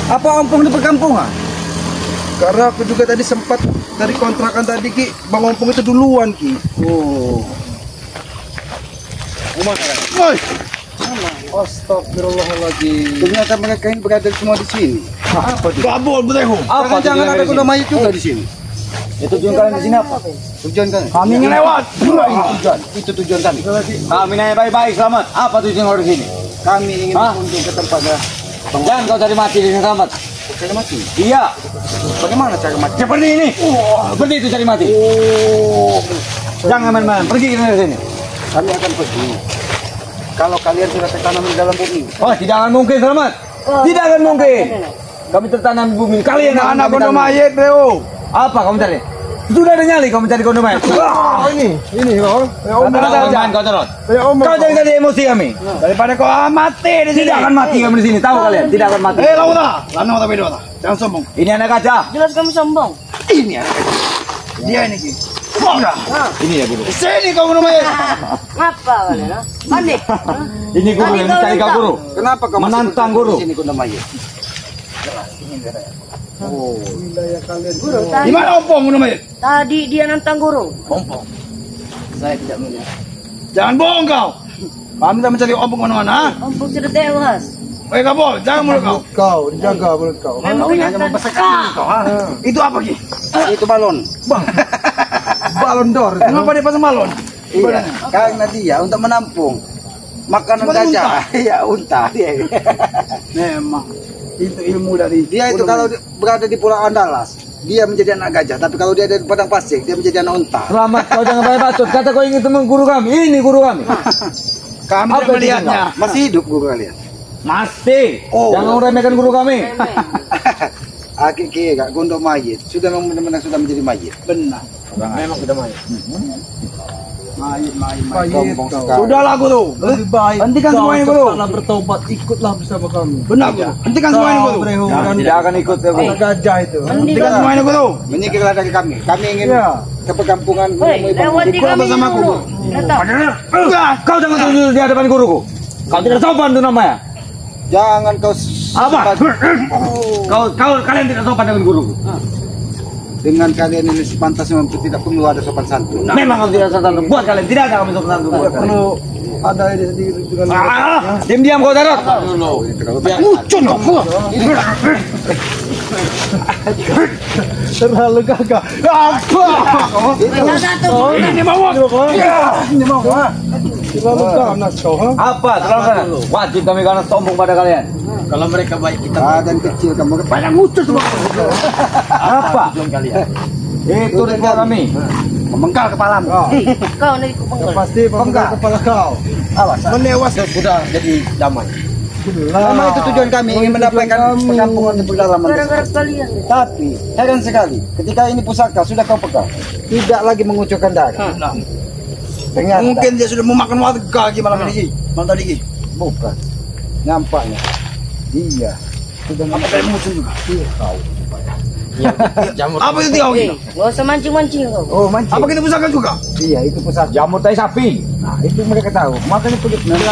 Apa ompong di perkampungan? Karena aku juga tadi sempat dari kontrakan tadi Ki, Bang Ompong itu duluan Ki. Oh. Woi. Astagfirullahaladzim. Ternyata mereka ini berada semua di sini. Apa itu? Gabol betul. Apa jangan ada kuda mayat juga di sini. Ya, tujuan kalian di sini apa? Tujuan kalian? Kami ingin lewat. Itu tujuan kami. Kami nanya baik-baik, selamat. Apa tujuan kau di sini? Kami ingin berkunjung ke tempatnya. Jangan kau cari mati di sini, selamat. Cari mati? Iya. Bagaimana cari mati? Seperti ini. Seperti itu cari mati. Jangan main-main. Pergi dari sini. Kami akan pergi. Kalau kalian sudah tertanam di dalam bumi. Oh, tidak akan mungkin, selamat. Tidak akan mungkin. Kami tertanam di bumi. Kalian Anak kono mayat, Leo. Apa kamu cari? Sudah ada nyali kamu cari kondo mayat. Ini kau. Jangan kau terus. Kau jangan tadi emosi kami. Daripada kau mati di sini. Tidak akan mati kami di sini. Tahu kalian? Tidak akan mati. Lauta. Lana mata beda ta. Jangan sombong. Ini anak gajah. Jelas kamu sombong. Ini anak kecil. Dia ini Ki. Ini ya guru. Sini kau kono mayat. Ngapa kalian? Panik. Ini guru yang mencari kau guru. Kenapa kau masih Menantang berkunjung guru. di sini kuda mayat? Guru, Di mana Ompong kono mayat? tadi dia nantang guru. Ompong. Saya tidak melihat. Jangan bohong kau. Kami tak mencari Ompong mana-mana. Ompong sudah tewas. Woi Gabol, jangan mulut kau. Kau dijaga mulut kau. Memang Kau hanya membesarkan kau. Itu apa Ki? Itu balon. Balon d'Or. Kenapa dia pasang balon? Iya, karena dia untuk menampung makanan Cuma gajah. Iya, unta. Dia. Memang. Itu ilmu dari Dia itu kalau berada di Pulau Andalas, dia menjadi anak gajah. Tapi kalau dia ada di padang pasir, dia menjadi anak unta. Selamat, kau jangan banyak bacot. Kata kau ingin teman guru kami. Ini guru kami. kami Apa tidak melihatnya. Masih hidup guru kalian. Masih. Oh. Jangan remehkan guru kami. Aki gak gondok mayit. Sudah benar-benar sudah menjadi mayit. Benar. Memang sudah main. Mayit. Sombong sekali. Sudahlah guru. Lebih baik. Hentikan kau semua ini, Guru. cepatlah bertobat, ikutlah bersama kami. Benar guru. Hentikan semua ini guru. Breho, Kami dan tidak akan ikut. anak gajah itu. Hentikan semua ini guru. Menyingkirlah dari kami. Kami ingin Ya. ke perkampungan Woi, menemui lewat di Ikutlah kami bersama dulu. guru. Datang. Kau jangan tunjuk di hadapan guruku. Kau tidak sopan itu namanya. Jangan kau Apa? Kalian tidak sopan dengan guruku. dengan kalian ini sepantasnya tidak perlu ada sopan santun. Memang kau tidak sopan. Buat kalian tidak ada kami sopan santun. Buat kalian. Perlu ada ini sendiri dengan Diam-diam kau Darot. Muncul kau. terlalu gagah. Ini mau. Ini mau terlalu ganas kau. Apa? Terlalu wajib kami karena sombong pada kalian. Kalau mereka baik kita Badan kecil kamu banyak muncul semua. Apa? Tujuan kalian. Itu ritual kami. memenggal kepalamu. Kau nih kupenggal. Pasti penggal kepala kau. Awas. Menewas sudah jadi damai. Memang itu tujuan kami ingin mendapatkan perkampungan di pedalaman. Gara-gara kalian. Tapi heran sekali, ketika ini pusaka sudah kau pegang, tidak lagi mengucurkan darah. Ternyata Mungkin dia sudah memakan warga lagi malam ini. Malam tadi Ki. bukan. Nampaknya dia sudah Apa tadi muncul juga? kau. Apa itu kau Eh, ini? gak usah mancing-mancing kau. Oh, mancing. Apa kita pusaka juga? Iya, itu pusaka. Jamur tai sapi. Nah, itu mereka tahu. Makanya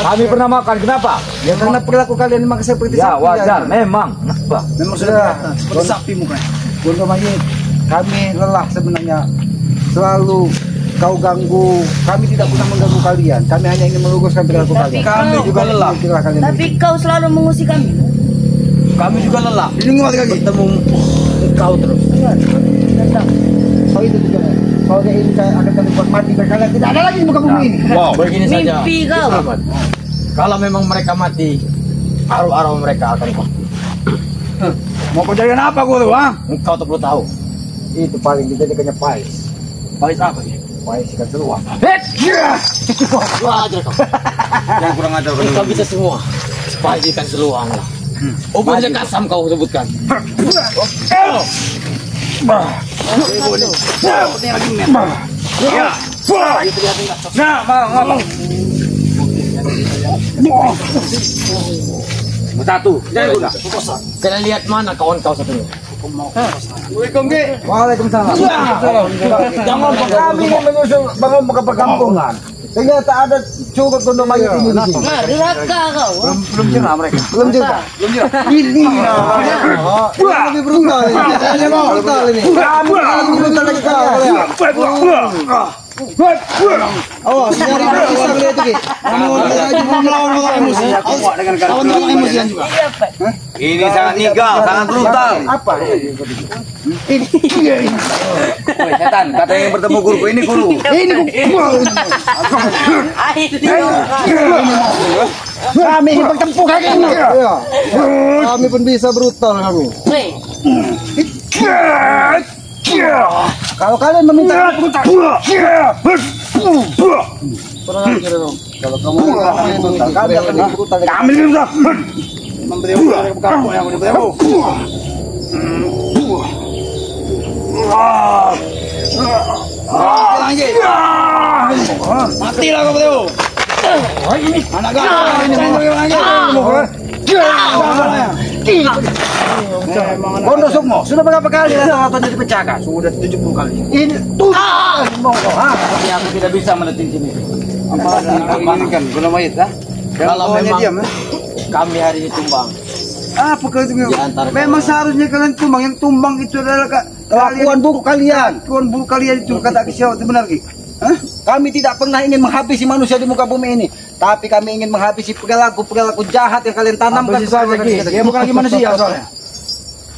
Kami pernah makan. Kenapa? ya karena perilaku kalian memang seperti Ya sapi, wajar. ya. Memang. Kenapa? Memang sudah kelihatan seperti sapi mukanya. Gondok mayit, kami lelah sebenarnya. Selalu kau ganggu. Kami tidak pernah mengganggu kalian. Kami hanya ingin meluruskan perilaku Tapi kalian. Kami juga lelah. Itulah kalian. Tapi kau selalu mengusik kami. Kami juga lelah. Ini warga Ki. Ketemu kau terus. Datang. Oh, itu tujuannya. Kalau dia ini akan kami buat mati kalian tidak ada lagi di muka bumi ini. Wow. Begini saja. Mimpi kau. Selamat. Kalau memang mereka mati, arwah-arwah mereka akan mati. Mau kejadian apa guru? Ha? Engkau tak perlu tahu. Itu paling dijadikannya pais. Pais apa Ki? Pais ikan seluas. Wah, aja kau. Yang kurang ada Kau bisa semua. Supaya ikan seluang lah. Obatnya kasam kau sebutkan. Ya. Nah, mau. Satu. Kalian lihat mana kawan kau satunya. Waalaikumsalam. Jangan kami mau menyusul bangun ke perkampungan. Sehingga tak ada cukup untuk mayat ini di sini. Nah, durhaka kau. Belum jerah mereka. Belum jerah. Ini lebih brutal ini. Ini brutal ini. Kamu lebih brutal lagi kau. Awas, nyari pisang dia itu Ki. Kamu melawan emosi. Lawan dengan emosian juga. Ini sangat niga, sangat brutal. Apa? Woi, setan, katanya yang bertemu guruku ini guru. Kami ini bertempur kaki ini. Iya. Kami pun bisa brutal kami. Kalau kalian meminta kalau kamu brutal, kami akan brutal. Kami brutal. Memberi kamu yang diberi. Matilah kau Bro. Anak Kondo Sukmo, sudah berapa kali lawannya dipecahkan? Sudah 70 kali. Ini tuh monggo. Tapi aku tidak bisa meletin sini. Ini kan guna mayat ah. Kalau memang diam kami hari ini tumbang. Apa kalau itu? antara Memang seharusnya kalian tumbang. Yang tumbang itu adalah Kelakuan buruk kalian. Kelakuan buruk kalian itu kata Kisah itu benar Ki. Hah? Kami tidak pernah ingin menghabisi manusia di muka bumi ini, tapi kami ingin menghabisi perilaku jahat yang kalian tanamkan. Dia bukan lagi manusia soalnya.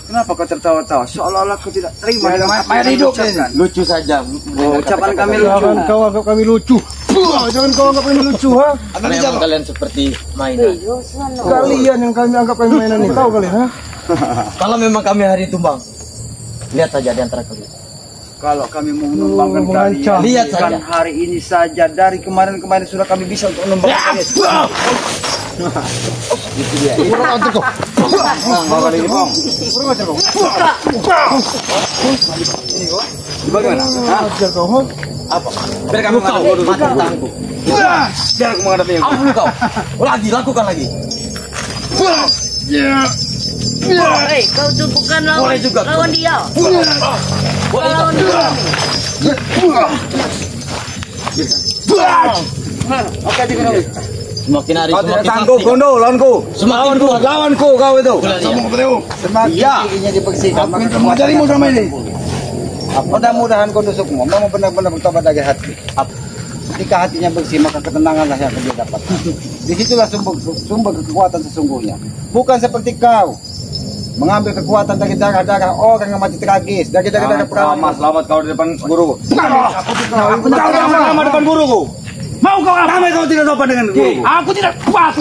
Kenapa kau tertawa-tawa? Seolah-olah kau tidak terima Mayat hidup. Lucu saja. ucapan kami lucu. Jangan kau anggap kami lucu. Jangan kau anggap kami lucu, ha? Memang kalian seperti mainan. Kalian yang kami anggap kami mainan ini, tahu kalian, ha? Kalau memang kami hari ini tumbang, lihat saja di antara kalian. Kalau kami mau menumbangkan kalian, Lihat bukan saja. hari ini saja, dari kemarin-kemarin sudah kami bisa untuk menumbangkan kalian. Itu dia. Bawa lagi bang. Bagaimana? Ajar kau, ha? Apa? Biar kami menghadapi mati tanganku. Biar aku menghadapi yang kau. Lagi lakukan lagi. Hei, kau tuh bukan lawan, Boleh juga. lawan dia. Boleh Lawan dia. Oke, diketahui. Semakin hari Kau tidak semakin sanggup, sakti. Gondo, lawanku. Semakin kuat. Lawanku kau itu. Semakin giginya dibersihkan, maka Mengajarimu sama ini. mudah-mudahan Kondo Sukmo mau benar-benar bertobat dari hati. Ketika hatinya bersih, maka ketenanganlah yang akan dia dapat. Disitulah sumber kekuatan sesungguhnya. Bukan seperti kau mengambil kekuatan dari darah-darah orang yang mati tragis, dari darah-darah perawan. Selamat kau di depan guruku. Kau di depan guruku. Mau kau apa? Kau tidak sopan dengan guruku. Aku tidak kuat.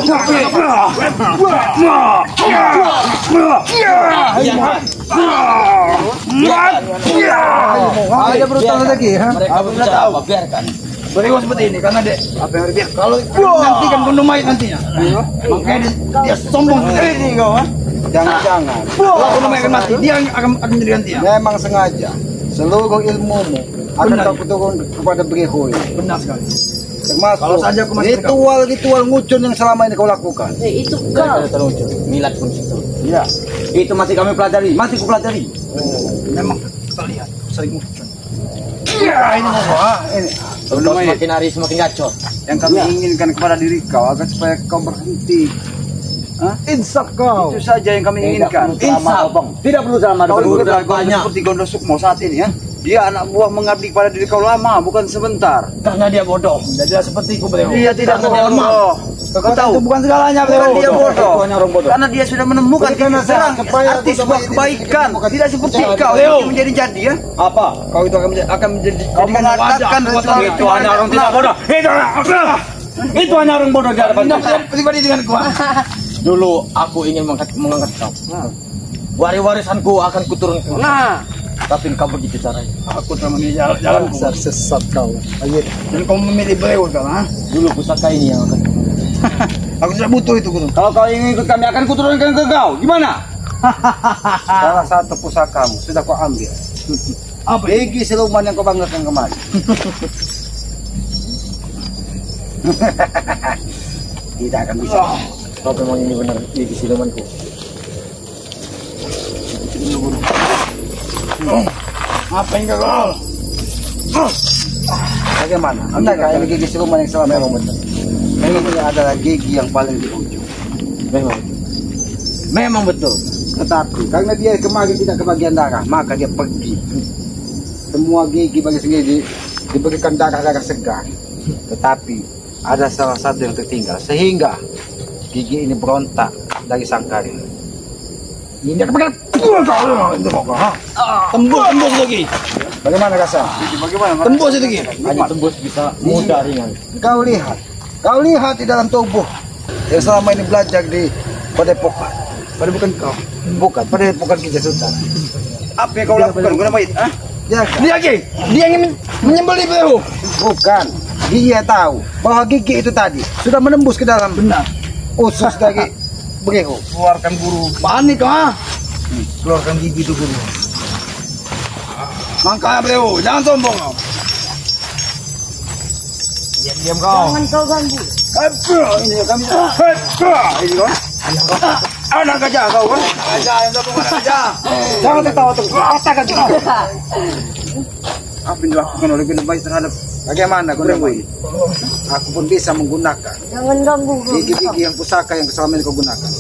Ada brutal lagi, ha? Mereka bicara apa? Biarkan. Berikan seperti ini karena apa yang harus kalau nanti kan bunuh mayat nantinya. Makanya dia sombong seperti ini kau. Jangan-jangan. Kalau bunuh mayat mati, dia akan menjadi gantian. Memang sengaja seluruh ilmumu akan kau turun kepada Brihoy. Benar sekali. Termasuk Kalau saja aku masih ritual ngucun yang selama ini kau lakukan. Hei, itu kau. Terlucu. Milat pun situ. Ya. Itu masih kami pelajari. Masih ku pelajari. Memang kita lihat sering muncul. Ya ini mau ini. Kau semakin hari semakin gacor. Yang kami inginkan kepada diri kau agar supaya kau berhenti. Insaf kau. Itu saja yang kami inginkan. Insaf. Tidak perlu sama Kau guru juga dan banyak. seperti Gondo Sukmo saat ini ya. Dia anak buah mengabdi kepada diri kau lama, bukan sebentar. Karena dia bodoh. Tidak seperti ku, Bro. Dia tidak Karena dia bodoh. Kau tahu? Itu bukan segalanya, Bukan Bro. dia bodoh. Itu hanya orang bodoh. Karena dia sudah menemukan Berikan titik terang nasihat supaya arti sebuah ini kebaikan. Tidak seperti Jangan, kau Leo. yang menjadi ya. Apa? Kau itu akan menjadi Kau mengatakan itu hanya orang tidak bodoh. Itu hanya orang bodoh di hadapan kita. pribadi dengan gua. Dulu aku ingin mengangkat kau. Warisanku akan kuturunkan. Nah, Tapi kau begitu caranya. Aku telah memilih jalanku. Dasar sesat kau. Ayo. Dan kau memilih beliau kau, Dulu pusaka ini yang akan. Aku tidak butuh itu guru. Kalau kau ingin ikut kami akan kuturunkan ke kau. Gimana? Salah satu pusakamu sudah kau ambil. Apa? Begi siluman yang kau banggakan kemarin. Tidak akan bisa. Kau memang ini benar di silumanku. Apa yang kau? Bagaimana? Andakah ini gigi siluman yang selama memang benar? Ini adalah gigi yang paling di ujung. Memang betul. Tetapi karena dia kemarin tidak kebagian darah, maka dia pergi. Semua gigi bagi sendiri diberikan darah-darah segar. Tetapi ada salah satu yang tertinggal, sehingga gigi ini berontak dari sang karir. Ini kemudian Tembus lagi. bagaimana rasa? Tembus itu lagi. Hanya tembus bisa mudah ringan. Kau lihat di dalam tubuh yang selama ini belajar di Padepokan. Padepokan kau? Bukan, Padepokan Kijang Sultan. Apa yang kau lakukan? Guna mayit? Ya, Dia ingin menyembelih beliau. bukan. Dia tahu bahwa gigi itu tadi sudah menembus ke dalam usus dari beliau. Keluarkan guru. Panik keluarkan gigi itu guru. Makanya beliau, jangan sombong kau. Diam kau. Jangan kau ganggu. Ini kami. Ini kau. Anak gajah kau kan? Gajah yang sombong anak gajah. Jangan tertawa terus. Katakan kau. Apa yang dilakukan oleh Guna Mayit terhadap Bagaimana Guna Mayit? Aku pun bisa menggunakan Jangan ganggu. gigi-gigi yang pusaka yang selama ini kau gunakan.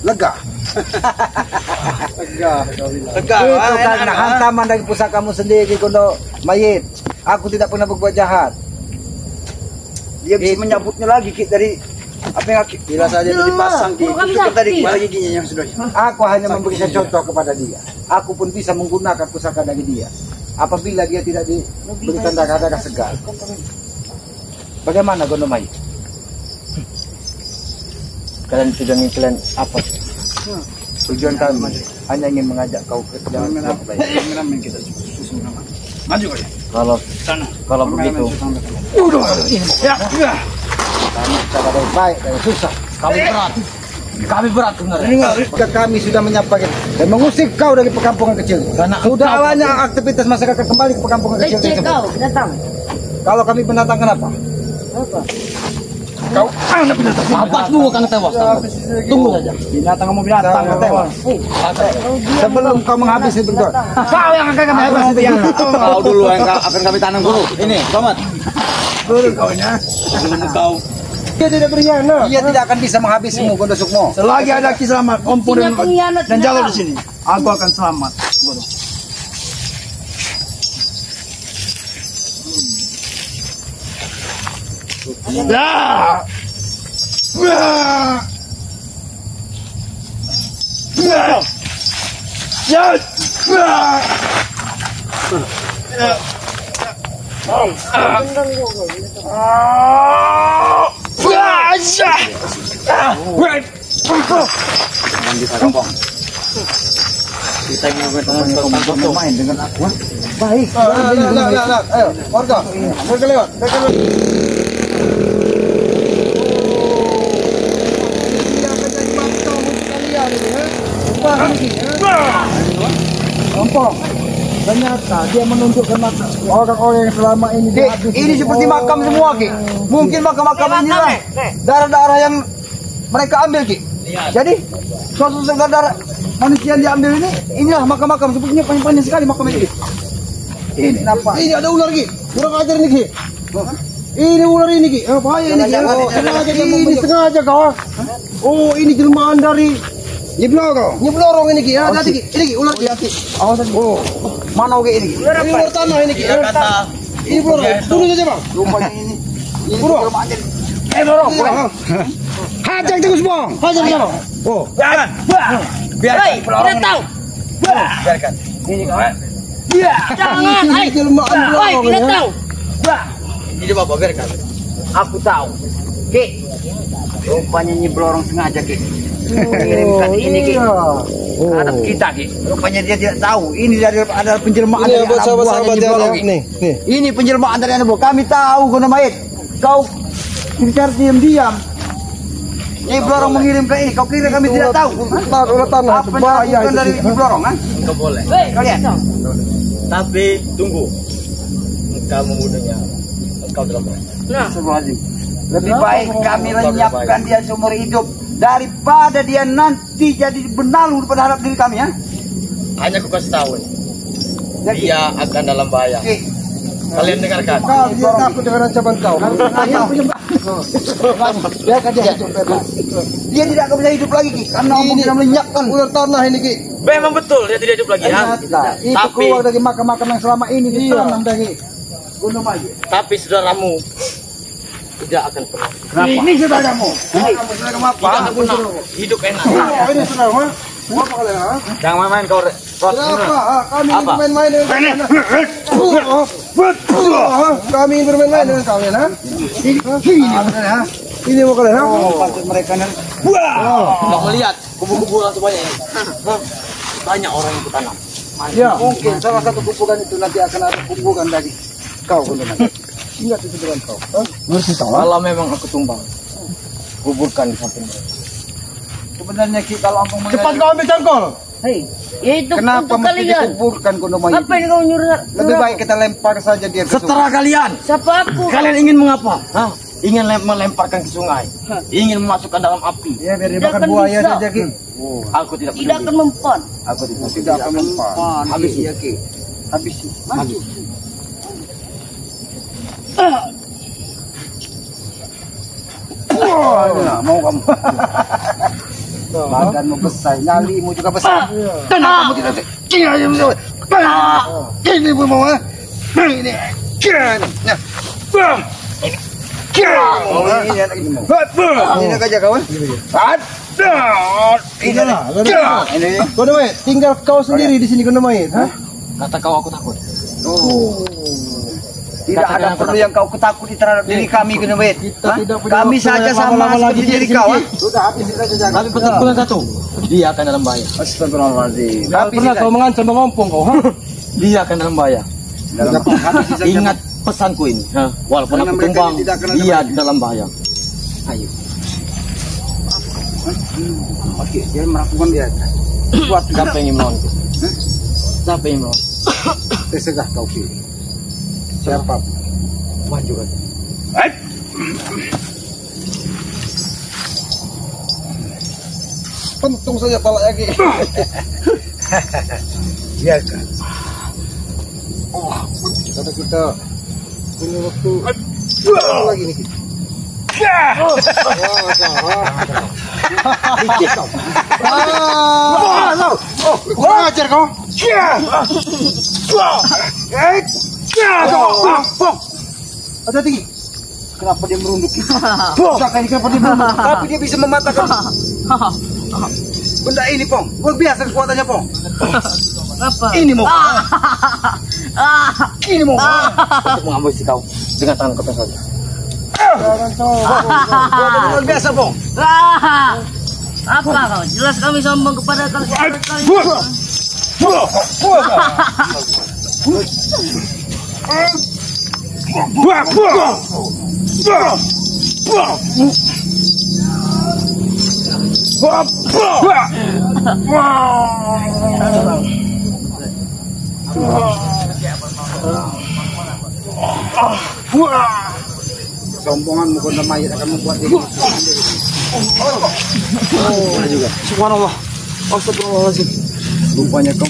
Lega. Lega. Itu karena hantaman dari pusakamu sendiri Guna Mayit. Aku tidak pernah berbuat jahat. Dia bisa menyambutnya lagi dari apa yang bila saja itu dipasang Bukan itu sakit. tadi kepala giginya yang sudah. Aku hanya memberikan contoh kepada dia. Aku pun bisa menggunakan pusaka dari dia. Apabila dia tidak diberikan darah-darah segar. Bagaimana Guna Mayit? Kalian tujuan kalian apa? Tujuan kami hanya ingin mengajak kau ke jalan yang baik. Kita susun nama. Maju kau ya. Kalau begitu, Ya. Kami cara baik dari susah. kami berat sebenarnya. Jika kami sudah menyiapkan dan mengusir kau dari perkampungan kecil. Karena Sudah awalnya aktivitas masyarakat kembali ke perkampungan kecil Leceh tersebut. kau, datang. Kalau kami pendatang kenapa? Apa? Kau anak binatang. sahabatmu akan tewas. Tunggu saja. Binatang kamu binatang kau tewas. Sebelum kau menghabisi berdua. Kau yang akan kami habisi. Kau dulu yang akan kami tanam guru. Ini, selamat. Dulu kau nya. Kau. Dia tidak berkhianat. Dia tidak akan bisa menghabisimu Guna Sukmo. Selagi ada Ki Selamat, Kompo dan Pengkhianat Jalur binatang. di sini, aku akan selamat. Guru. Ya. Ya. Jangan ganggu kau. Main dengan aku. Baik. Ayo, warga. Mereka lewat. Gampang. Ternyata dia menunjukkan mata orang-orang yang selama ini dihabisi. Ini seperti makam semua, Ki. Mungkin makam-makam ini lah darah-darah yang mereka ambil, Ki. Jadi suatu darah manusia yang diambil ini, inilah makam-makam. Sepertinya panjang sekali makam ini. Ini nampak. Ini ada ular Ki. Kurang ajar nih Ki. Ini ular ini Ki. Bahaya ini Ki. Ini sengaja kau. Oh, ini jelmaan dari Nyeblorong ini Ki. Hati-hati Ki. Ini Ki ular Ki. Awas aja. Oh, mana oke ini? Ki? Ini ular tanah ini Ki. Ini ular. Bunuh saja Bang. Rupanya ini. Bunuh. Dorong. Hajar terus Bang. Hajar sama. Oh. Jangan. Biarkan. Hei, tidak tahu. Biarkan. Ini kau. Jangan. Ini jelmaan Hei, belorong tidak ya. tahu. Ini bapak biarkan. Aku tahu. Ki. Rupanya Nyeblorong sengaja Ki. Mengirimkan ini Ki. Terhadap kita Ki. Rupanya dia tidak tahu. Ini adalah penjelmaan dari anak buahnya Nyeblorong Ki. Nih. Ini penjelmaan dari anak buah. Kami tahu Guna Mayit. Kau bicara diam-diam. Nyeblorong mengirimkan ini. Kau kira kami tidak tahu? Ular tanah. Apa yang dilakukan dari Nyeblorong? Enggak boleh. Hei, Kalian? Tapi tunggu. Engkau membunuhnya. Engkau dalam bahaya. Nah, Astagfirullahaladzim. Lebih baik kami lenyapkan dia seumur hidup daripada dia nanti jadi benalu pada harap diri kami ya. Hanya aku kasih tahu nih. dia akan dalam bahaya. Kalian dengarkan. Kau dia takut dengan ancaman kau. Biarkan dia hidup bebas. Dia tidak akan bisa hidup lagi Ki, karena ombak sudah melenyapkan Ular tanah ini Ki. Memang betul dia tidak hidup lagi. Ya? Nah, itu Tapi- keluar dari makam-makam yang selama ini ditanam dari Gunung Maju. Tapi saudaramu tidak akan pernah. Ini saudaramu. Tidak akan pernah hidup enak. Ini saudara. Apa kalian? Ha? Jangan main-main kau. Kenapa? Kami ingin Apa? bermain-main dengan kalian. Kami ingin bermain-main dengan kalian. Ha? Ini mau kalian. Ha? Patut mereka nan. Tidak melihat kubu-kuburan semuanya ini. Banyak orang yang bertanam. Ya, mungkin salah satu kuburan itu nanti akan ada kuburan dari kau Gunung Maju. Ingat itu dengan kau. Ha? Kalau memang aku tumbang, kuburkan di samping mereka. Sebenarnya Ki kalau ampun Cepat kau ambil cangkol. Hei, itu kenapa untuk mesti kalian. dikuburkan Gunung Maju? Apa yang kau nyuruh? Lebih baik kita lempar saja dia ke sungai. Setelah kalian, Siapa aku? kalian ingin mengapa? Hah? Ingin melemparkan ke sungai, ingin memasukkan dalam api. Ya biar Tidak dimakan akan buaya bisa. saja Ki. Aku tidak Tidak akan peduli. mempan. Aku Tidak akan mempan. Habis ya Ki. Habis. Maju. Nah, mau kamu. Badanmu besar, nyalimu juga besar. Dan kamu tidak ini pun mau ini. Ini anak ini mau. Ini aja kawan. Ini lah. Ini. Gunung Mait, tinggal kau sendiri di sini Gunung Mait. Ha? Kata kau aku takut. Tidak ada perlu yang kau ketakuti terhadap diri kami Gunung Mait. Kita tidak punya Kami waktu saja yang sama lama-lama seperti lagi diri di kau. sini. Sudah habis saja. Tapi bulan satu, dia akan dalam bahaya. Astagfirullahaladzim. Jangan pernah kau mengancam mengompong kau. Ha? Dia akan dalam bahaya. Ingat. Ingat pesanku ini. Walaupun Karena aku mereka tumbang, tidak akan dia di dalam bahaya. Ayo. Oke, dia melakukan dia. Buat Siapa yang ingin melawanku? Siapa yang melawan? tersegah kau pilih. Siapa? Maju aja. Pentung saja pala lagi. Biarkan. Kata kita punya waktu lagi nih. Kurang ajar kau. Ada tinggi. Kenapa dia merunduk? Kenapa dia merunduk? Tapi dia bisa mematahkan benda ini, Pong. Luar biasa kekuatannya, Pong. Apa? Ini mau. Ini mau. Untuk mengambil si kau dengan tangan kau saja. Luar biasa, Pong. Apa kau? Jelas kami sombong kepada kalian. Sombonganmu Gunung Mait akan membuat diri. Subhanallah. Astagfirullahaladzim. Rupanya kau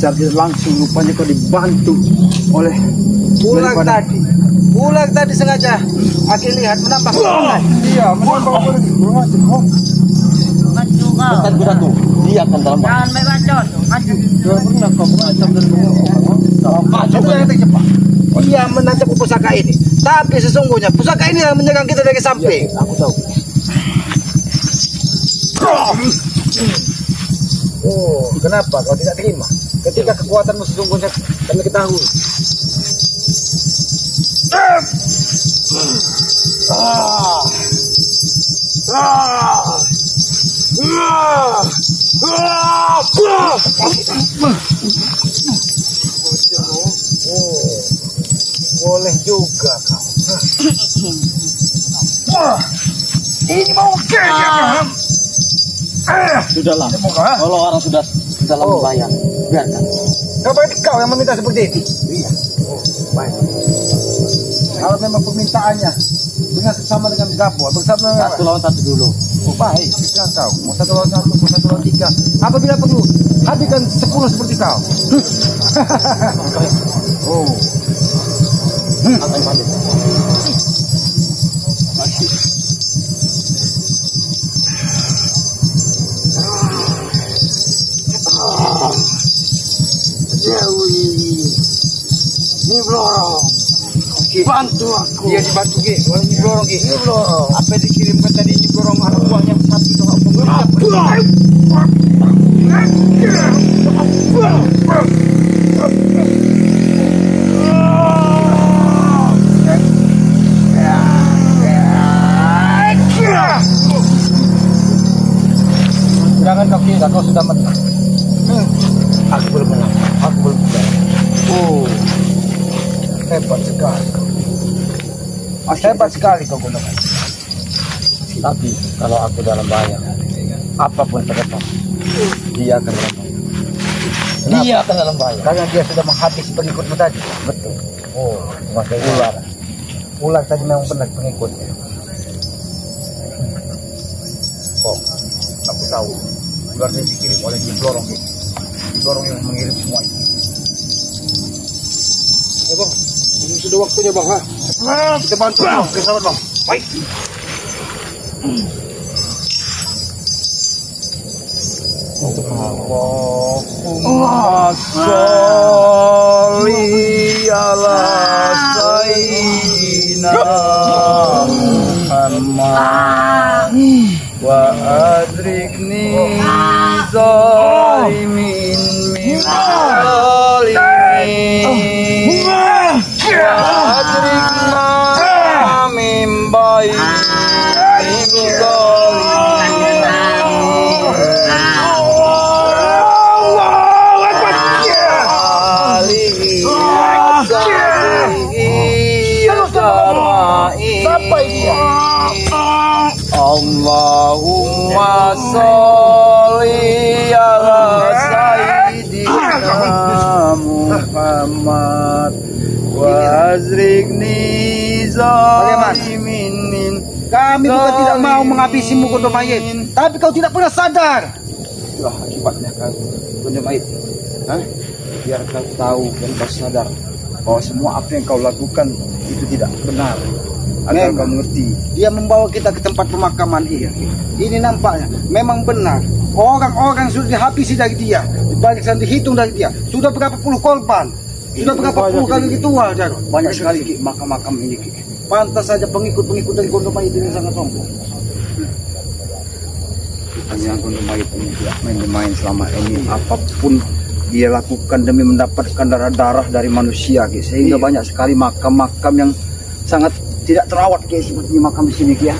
jadi langsung rupanya kau dibantu oleh Pulang tadi sengaja. Akhirnya lihat menambah kekuatan. Iya, menambah lagi. Kurang ajar kau. Maju kau. Pesan ku satu, dia akan dalam bahaya. Jangan main bacot. Maju. Jangan pernah kau mengancam dan mengompong. Coba yang cepat. Dia menancap pusaka ini. Tapi sesungguhnya pusaka ini yang menyerang kita dari samping. Aku tahu. Oh, kenapa kau tidak terima? Ketika kekuatanmu sesungguhnya kami ketahui. Boleh juga kau. Ini mau Sudahlah. Kalau orang sudah dalam bahaya, biarkan. berarti kau yang meminta seperti itu? Iya. Oh, baik. Kalau memang permintaannya bersama dengan Gapo, bersama dengan Satu lawan satu dulu. Oh, baik, sekarang kau. Mau satu lawan satu, mau satu lawan tiga. Apabila perlu, habiskan 10 seperti kau. Oh. Apa yang pandai? Ini belorong. Bantu aku. Dia dibantu Ki, orang ini blorong Ki. Ini belorong. Apa yang dikirimkan tadi ini blorong anak buahnya satu itu apa? Jangan kau kira kau sudah menang. Aku belum menang. Aku belum menang. Oh, hebat sekali. Hebat sekali kau gunakan. Tapi kalau aku dalam bahaya, apapun terdapat, dia akan dalam bahaya. Dia akan dalam bahaya. Karena dia sudah menghabisi pengikutmu tadi. Betul. Oh, masih ular. Ular tadi memang benar pengikutnya. Oh, aku tahu. Ular yang dikirim oleh Nyiblorong ini. Nyiblorong yang mengirim semua itu. Ya bang, ini sudah waktunya bang. Ha? Kita bantu bang. Oke, sahabat bang. Baik. Allahumma sholli ala sayyidina Muhammad wa adrikni zalimin min zalimin wa adrikna min bayin Allahumma sholli ala sayyidina Muhammad wa azrikni zalimin min. Kami bukan tidak mau menghabisimu Gondom Mayit, tapi kau tidak pernah sadar. Itulah akibatnya kau Gondom Mayit. Biar kau tahu dan kau sadar bahwa semua apa yang kau lakukan itu tidak benar. Agar kau mengerti, dia membawa kita ke tempat pemakaman ini. Ini nampaknya memang benar. Orang-orang sudah dihabisi dari dia, dibalik dan dihitung dari dia. Sudah berapa puluh korban, sudah berapa puluh kali ritual, Jarod. Banyak sekali Ki, makam-makam ini Ki. Pantas saja pengikut-pengikut dari Gondom Mayit ini sangat sombong. Hanya Gondom Mayit ini tidak main-main selama ini. Apapun dia lakukan demi mendapatkan darah-darah dari manusia Ki. Sehingga banyak sekali makam-makam yang sangat tidak terawat kayak seperti makam di sini ya.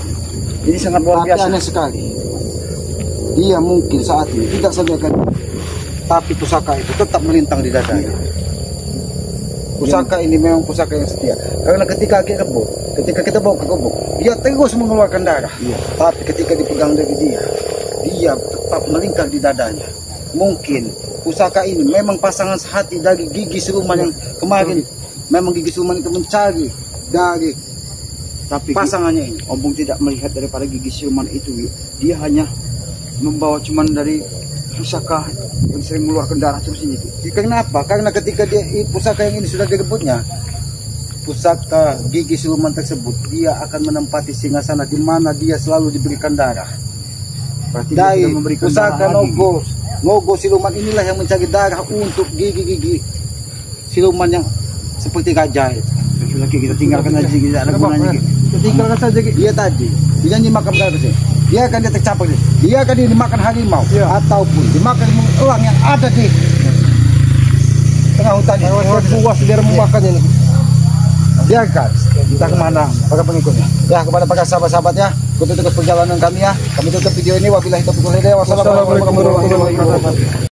Ini sangat luar biasa. Aneh sekali. Dia mungkin saat ini tidak sadarkan, tapi pusaka itu tetap melintang di dadanya. Pusaka ini memang pusaka yang setia. Karena ketika kita bawa ke kebun, dia terus mengeluarkan darah. Tapi ketika dipegang dari dia tetap melingkar di dadanya. Mungkin pusaka ini memang pasangan sehati dari gigi siluman yang kemarin. Memang gigi siluman itu mencari dari tapi pasangannya ini. Obong tidak melihat daripada gigi siluman itu. Dia hanya membawa cuman dari pusaka yang sering mengeluarkan darah terus ini. Karena apa? Karena ketika pusaka yang ini sudah direbutnya, pusaka gigi siluman tersebut, dia akan menempati singgasana di mana dia selalu diberikan darah. Dari pusaka Nogo siluman inilah yang mencari darah untuk gigi-gigi siluman yang seperti gajah. Lagi kita tinggalkan aja, tidak ada gunanya. Tinggalkan saja dia tadi. Dia dimakan sih. Dia akan tercapai. Dia akan dimakan harimau ataupun dimakan elang yang ada di tengah hutan. Puas biar memakannya nih. Biarkan kita kemana para pengikutnya. Ya, kepada para sahabat-sahabat ya, ikuti terus perjalanan kami ya. Kami tutup video ini. Wabillahi taufiq wal hidayah. Wassalamualaikum warahmatullahi wabarakatuh.